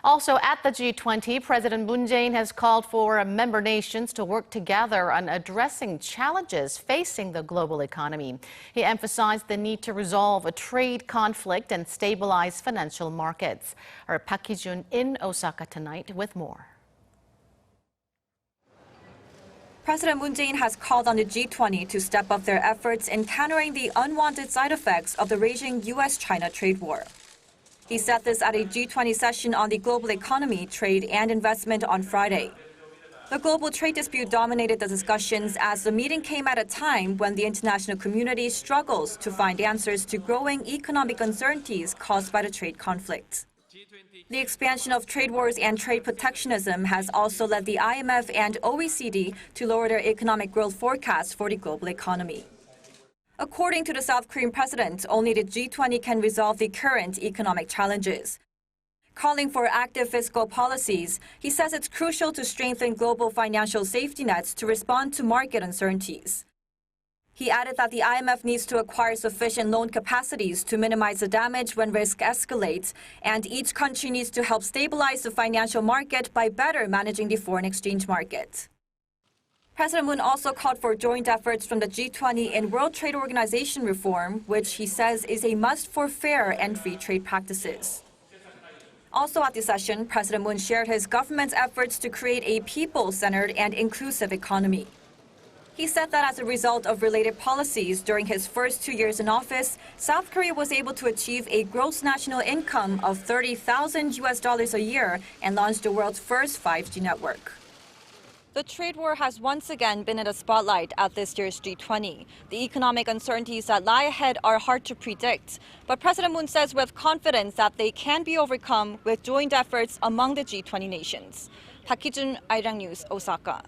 Also at the G20, President Moon Jae-in has called for member nations to work together on addressing challenges facing the global economy. He emphasized the need to resolve a trade conflict and stabilize financial markets. Our Park Hee-jun in Osaka tonight with more. President Moon Jae-in has called on the G20 to step up their efforts in countering the unwanted side effects of the raging U.S. China trade war. He said this at a G20 session on the global economy, trade, and investment on Friday. The global trade dispute dominated the discussions as the meeting came at a time when the international community struggles to find answers to growing economic uncertainties caused by the trade conflict. The expansion of trade wars and trade protectionism has also led the IMF and OECD to lower their economic growth forecasts for the global economy. According to the South Korean president, only the G20 can resolve the current economic challenges. Calling for active fiscal policies, he says it's crucial to strengthen global financial safety nets to respond to market uncertainties. He added that the IMF needs to acquire sufficient loan capacities to minimize the damage when risk escalates, and each country needs to help stabilize the financial market by better managing the foreign exchange market. President Moon also called for joint efforts from the G20 in World Trade Organization reform, which he says is a must for fair and free trade practices. Also at the session, President Moon shared his government's efforts to create a people-centered and inclusive economy. He said that as a result of related policies during his first 2 years in office, South Korea was able to achieve a gross national income of $30,000 a year and launched the world's first 5G network. The trade war has once again been in the spotlight at this year's G20. The economic uncertainties that lie ahead are hard to predict, but President Moon says with confidence that they can be overcome with joint efforts among the G20 nations. Park Hee-jun, Arirang News, Osaka.